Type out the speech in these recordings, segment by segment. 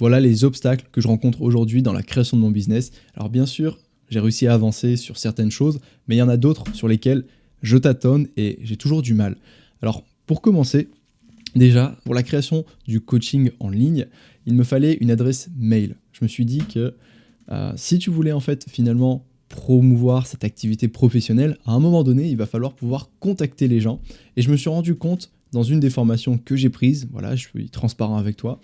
Voilà les obstacles que je rencontre aujourd'hui dans la création de mon business. Alors bien sûr, j'ai réussi à avancer sur certaines choses, mais il y en a d'autres sur lesquelles je tâtonne et j'ai toujours du mal. Alors pour commencer, déjà, pour la création du coaching en ligne, il me fallait une adresse mail. Je me suis dit que si tu voulais en fait finalement promouvoir cette activité professionnelle, à un moment donné, il va falloir pouvoir contacter les gens. Et je me suis rendu compte dans une des formations que j'ai prises, voilà, je suis transparent avec toi,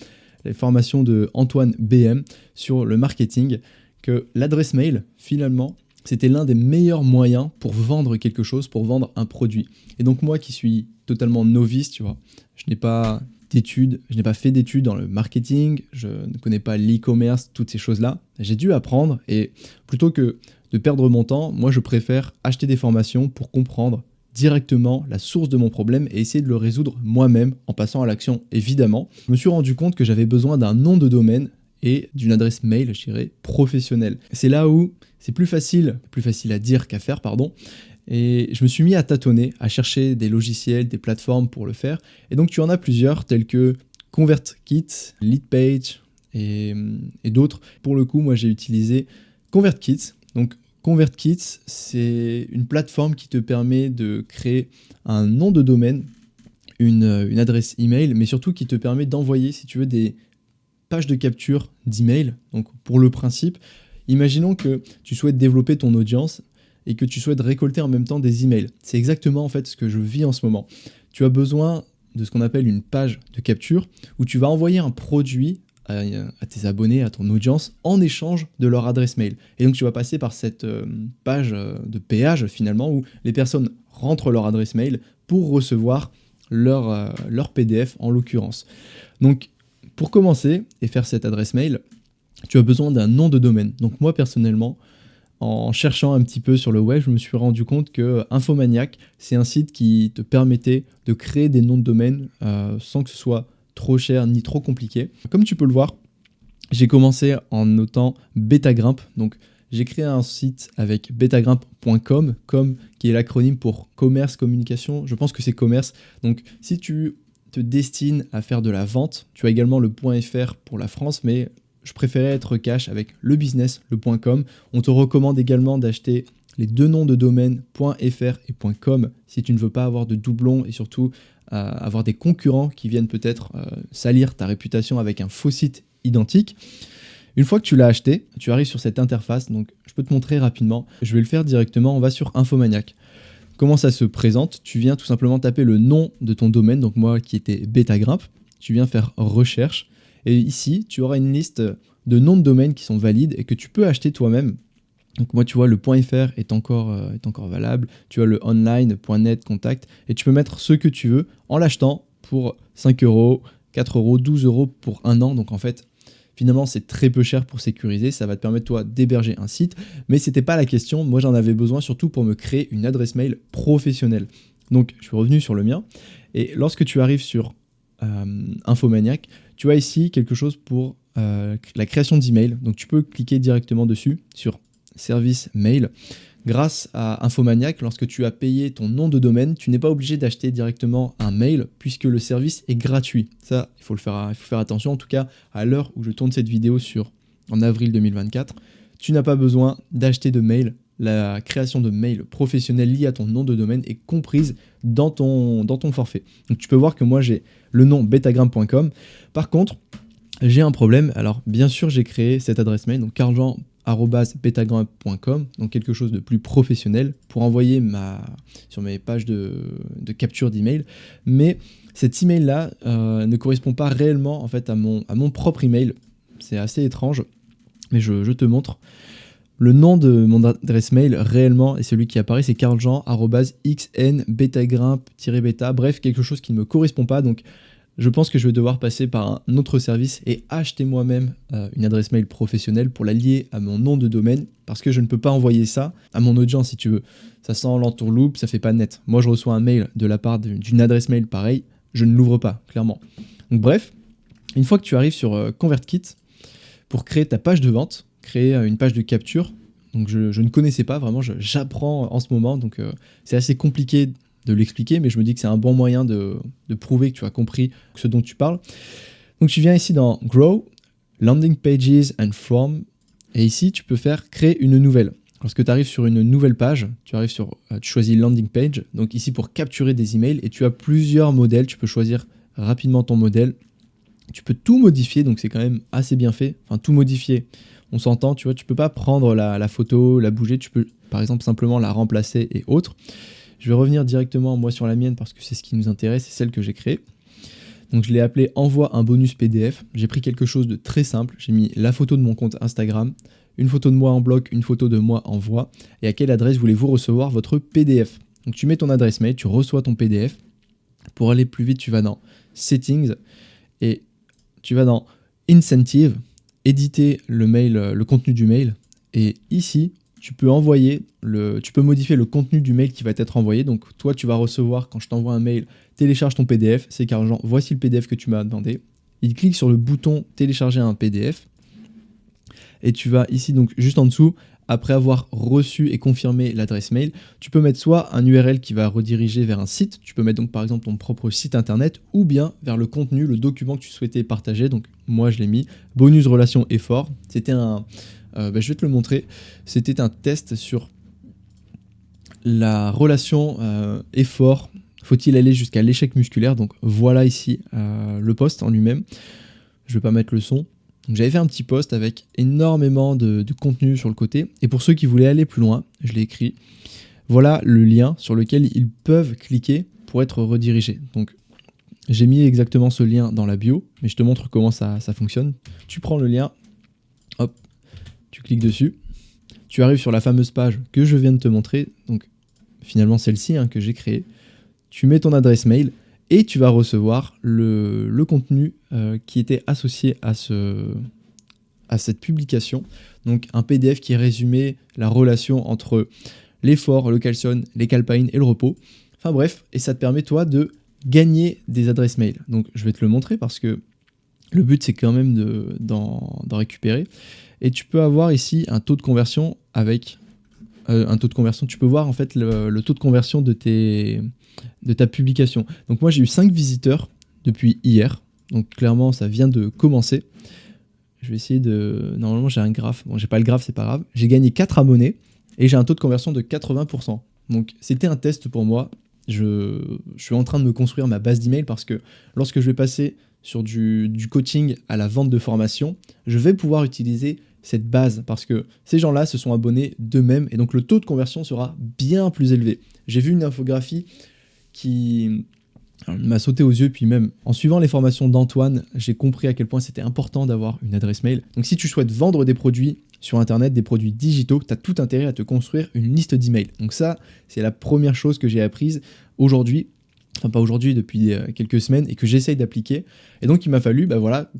les formations de Antoine BM sur le marketing, que l'adresse mail, finalement, c'était l'un des meilleurs moyens pour vendre quelque chose, pour vendre un produit. Et donc moi qui suis totalement novice, tu vois, je n'ai pas fait d'études dans le marketing, je ne connais pas l'e-commerce, toutes ces choses-là. J'ai dû apprendre et plutôt que de perdre mon temps, moi je préfère acheter des formations pour comprendre directement la source de mon problème et essayer de le résoudre moi-même en passant à l'action évidemment. Je me suis rendu compte que j'avais besoin d'un nom de domaine et d'une adresse mail, je dirais, professionnelle. C'est là où c'est plus facile à dire qu'à faire, pardon. Et je me suis mis à tâtonner, à chercher des logiciels, des plateformes pour le faire. Et donc tu en as plusieurs, tels que ConvertKit, Leadpage et d'autres. Pour le coup, moi j'ai utilisé ConvertKit. Donc ConvertKit, c'est une plateforme qui te permet de créer un nom de domaine, une adresse email, mais surtout qui te permet d'envoyer, si tu veux, des pages de capture d'email. Donc pour le principe, imaginons que tu souhaites développer ton audience et que tu souhaites récolter en même temps des emails. C'est exactement en fait ce que je vis en ce moment. Tu as besoin de ce qu'on appelle une page de capture où tu vas envoyer un produit à tes abonnés, à ton audience, en échange de leur adresse mail. Et donc tu vas passer par cette page de péage finalement où les personnes rentrent leur adresse mail pour recevoir leur PDF en l'occurrence. Donc pour commencer et faire cette adresse mail, tu as besoin d'un nom de domaine. Donc moi personnellement, en cherchant un petit peu sur le web, je me suis rendu compte que Infomaniac, c'est un site qui te permettait de créer des noms de domaine sans que ce soit trop cher ni trop compliqué. Comme tu peux le voir, j'ai commencé en notant Betagrimp. Donc j'ai créé un site avec betagrimp.com, qui est l'acronyme pour commerce, communication. Je pense que c'est commerce. Donc si tu te destines à faire de la vente, tu as également le .fr pour la France, mais je préférais être cash avec le business, le .com. On te recommande également d'acheter les deux noms de domaine .fr et .com si tu ne veux pas avoir de doublons et surtout avoir des concurrents qui viennent peut-être salir ta réputation avec un faux site identique. Une fois que tu l'as acheté, tu arrives sur cette interface, donc je peux te montrer rapidement. Je vais le faire directement, on va sur Infomaniac. Comment ça se présente? Tu viens tout simplement taper le nom de ton domaine, donc moi qui était Betagrimp, tu viens faire recherche. Et ici, tu auras une liste de noms de domaine qui sont valides et que tu peux acheter toi-même. Donc moi, tu vois, le .fr est encore valable. Tu as le online, .net, contact. Et tu peux mettre ce que tu veux en l'achetant pour 5 euros, 4 euros, 12 euros pour un an. Donc en fait, finalement, c'est très peu cher pour sécuriser. Ça va te permettre, toi, d'héberger un site. Mais ce n'était pas la question. Moi, j'en avais besoin surtout pour me créer une adresse mail professionnelle. Donc, je suis revenu sur le mien. Et lorsque tu arrives sur Infomaniac, tu as ici quelque chose pour la création d'email. Donc tu peux cliquer directement dessus sur service mail. Grâce à Infomaniac, lorsque tu as payé ton nom de domaine, tu n'es pas obligé d'acheter directement un mail puisque le service est gratuit. Ça, il faut faire attention. En tout cas, à l'heure où je tourne cette vidéo en avril 2024, tu n'as pas besoin d'acheter de mail. La création de mails professionnels liés à ton nom de domaine est comprise dans ton forfait. Donc tu peux voir que moi j'ai le nom betagrimp.com. Sur contre, j'ai un problème. Alors bien sûr, j'ai créé cette adresse mail, donc carljean@betagrimp.com, donc quelque chose de plus professionnel pour envoyer sur mes pages de capture d'email. Mais cet email-là ne correspond pas réellement en fait à mon propre email. C'est assez étrange, mais je te montre. Le nom de mon adresse mail réellement et celui qui apparaît, c'est carljean@xnbetagrimp-beta. Bref, quelque chose qui ne me correspond pas. Donc, je pense que je vais devoir passer par un autre service et acheter moi-même une adresse mail professionnelle pour la lier à mon nom de domaine parce que je ne peux pas envoyer ça à mon audience si tu veux. Ça sent l'entourloupe, ça fait pas net. Moi, je reçois un mail de la part d'une adresse mail pareille, je ne l'ouvre pas, clairement. Donc, bref, une fois que tu arrives sur ConvertKit, pour créer ta page de vente, créer une page de capture. Donc je ne connaissais pas, vraiment, j'apprends en ce moment, donc c'est assez compliqué de l'expliquer, mais je me dis que c'est un bon moyen de prouver que tu as compris ce dont tu parles. Donc tu viens ici dans Grow, landing pages and from. Et ici, tu peux faire créer une nouvelle. Lorsque tu arrives sur une nouvelle page, tu choisis landing page. Donc ici pour capturer des emails et tu as plusieurs modèles. Tu peux choisir rapidement ton modèle. Tu peux tout modifier, donc c'est quand même assez bien fait. Enfin, tout modifier, on s'entend, tu vois, tu peux pas prendre la photo, la bouger, tu peux par exemple simplement la remplacer et autres. Je vais revenir directement moi sur la mienne parce que c'est ce qui nous intéresse, c'est celle que j'ai créée. Donc je l'ai appelée envoie un bonus PDF. J'ai pris quelque chose de très simple, j'ai mis la photo de mon compte Instagram, une photo de moi en bloc, une photo de moi en voix, et à quelle adresse voulez-vous recevoir votre PDF. Donc tu mets ton adresse mail, tu reçois ton PDF. Pour aller plus vite, tu vas dans Settings, et tu vas dans Incentive, éditer le mail, le contenu du mail, et ici, tu peux modifier le contenu du mail qui va être envoyé. Donc toi, tu vas recevoir, quand je t'envoie un mail, télécharge ton PDF, c'est Carl-Jean, voici le PDF que tu m'as demandé. Il clique sur le bouton télécharger un PDF, et tu vas ici, donc juste en dessous, après avoir reçu et confirmé l'adresse mail, tu peux mettre soit un URL qui va rediriger vers un site, tu peux mettre donc par exemple ton propre site internet, ou bien vers le contenu, le document que tu souhaitais partager. Donc moi je l'ai mis, bonus relation effort, c'était je vais te le montrer, c'était un test sur la relation effort, faut-il aller jusqu'à l'échec musculaire. Donc voilà ici le post en lui-même, je vais pas mettre le son. Donc j'avais fait un petit post avec énormément de contenu sur le côté. Et pour ceux qui voulaient aller plus loin, je l'ai écrit. Voilà le lien sur lequel ils peuvent cliquer pour être redirigés. Donc j'ai mis exactement ce lien dans la bio, mais je te montre comment ça fonctionne. Tu prends le lien, hop, tu cliques dessus. Tu arrives sur la fameuse page que je viens de te montrer. Donc finalement celle-ci que j'ai créée. Tu mets ton adresse mail. Et tu vas recevoir le contenu qui était associé à cette publication. Donc un PDF qui résumait la relation entre l'effort, le calcium, les calpaïnes et le repos. Enfin bref, et ça te permet toi de gagner des adresses mail. Donc je vais te le montrer parce que le but c'est quand même d'en récupérer. Et tu peux avoir ici un taux de conversion avec... un taux de conversion, tu peux voir en fait le taux de conversion de ta publication. Donc moi j'ai eu 5 visiteurs depuis hier, donc clairement ça vient de commencer. Je vais essayer de... Normalement j'ai un graphe, bon j'ai pas le graphe, c'est pas grave. J'ai gagné 4 abonnés et j'ai un taux de conversion de 80%. Donc c'était un test pour moi. Je suis en train de me construire ma base d'email parce que lorsque je vais passer sur du coaching à la vente de formation, je vais pouvoir utiliser cette base parce que ces gens-là se sont abonnés d'eux-mêmes et donc le taux de conversion sera bien plus élevé. J'ai vu une infographie qui m'a sauté aux yeux, puis même en suivant les formations d'Antoine, j'ai compris à quel point c'était important d'avoir une adresse mail. Donc si tu souhaites vendre des produits sur internet, des produits digitaux, tu as tout intérêt à te construire une liste d'emails. Donc ça, c'est la première chose que j'ai apprise aujourd'hui. Enfin pas aujourd'hui, depuis quelques semaines, et que j'essaye d'appliquer. Et donc il m'a fallu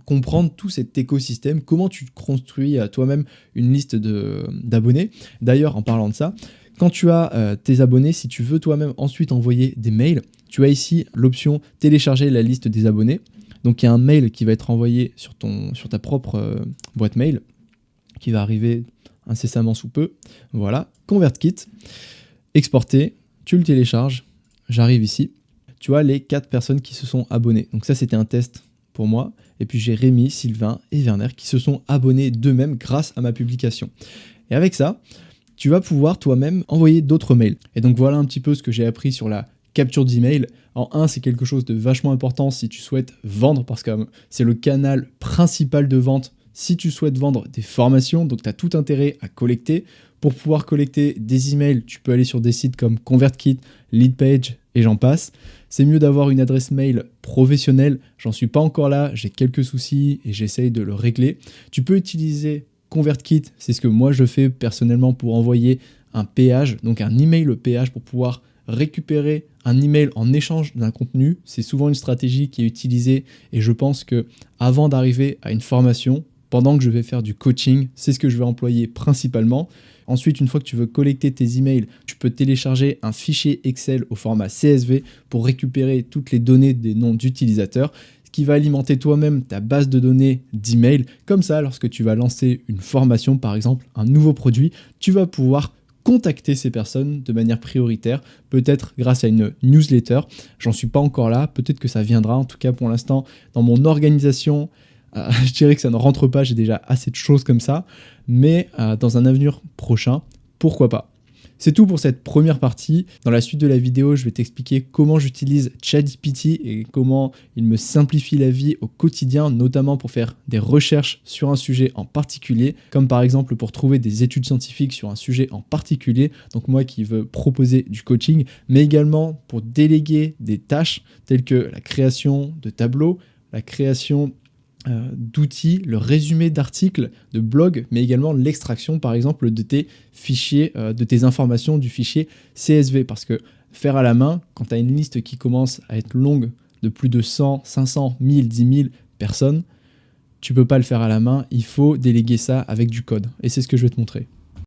comprendre tout cet écosystème, comment tu construis toi-même une liste d'abonnés. D'ailleurs, en parlant de ça, quand tu as tes abonnés, si tu veux toi-même ensuite envoyer des mails, tu as ici l'option télécharger la liste des abonnés. Donc il y a un mail qui va être envoyé sur ta propre boîte mail, qui va arriver incessamment sous peu. Voilà, ConvertKit, exporter, tu le télécharges, j'arrive ici. Tu as les 4 personnes qui se sont abonnées. Donc ça, c'était un test pour moi. Et puis j'ai Rémi, Sylvain et Werner qui se sont abonnés d'eux-mêmes grâce à ma publication. Et avec ça, tu vas pouvoir toi-même envoyer d'autres mails. Et donc voilà un petit peu ce que j'ai appris sur la capture d'email. C'est quelque chose de vachement important si tu souhaites vendre, parce que c'est le canal principal de vente si tu souhaites vendre des formations. Donc tu as tout intérêt à collecter. Pour pouvoir collecter des emails, tu peux aller sur des sites comme ConvertKit, Leadpage et j'en passe. C'est mieux d'avoir une adresse mail professionnelle. J'en suis pas encore là, j'ai quelques soucis et j'essaye de le régler. Tu peux utiliser ConvertKit, c'est ce que moi je fais personnellement pour envoyer un péage, donc un email péage pour pouvoir récupérer un email en échange d'un contenu. C'est souvent une stratégie qui est utilisée et je pense que avant d'arriver à une formation, pendant que je vais faire du coaching, c'est ce que je vais employer principalement. Ensuite, une fois que tu veux collecter tes emails, tu peux télécharger un fichier Excel au format CSV pour récupérer toutes les données des noms d'utilisateurs, ce qui va alimenter toi-même ta base de données d'emails. Comme ça, lorsque tu vas lancer une formation, par exemple, un nouveau produit, tu vas pouvoir contacter ces personnes de manière prioritaire, peut-être grâce à une newsletter. J'en suis pas encore là, peut-être que ça viendra. En tout cas, pour l'instant, dans mon organisation, Je dirais que ça ne rentre pas, j'ai déjà assez de choses comme ça, mais dans un avenir prochain, pourquoi pas. C'est tout pour cette première partie. Dans la suite de la vidéo, je vais t'expliquer comment j'utilise ChatGPT et comment il me simplifie la vie au quotidien, notamment pour faire des recherches sur un sujet en particulier, comme par exemple pour trouver des études scientifiques sur un sujet en particulier, donc moi qui veux proposer du coaching, mais également pour déléguer des tâches telles que la création de tableaux, la création d'outils, le résumé d'articles, de blogs, mais également l'extraction, par exemple, de tes fichiers, de tes informations du fichier CSV. Parce que faire à la main, quand tu as une liste qui commence à être longue de plus de 100, 500, 1000, 10 000 personnes, tu peux pas le faire à la main, il faut déléguer ça avec du code. Et c'est ce que je vais te montrer.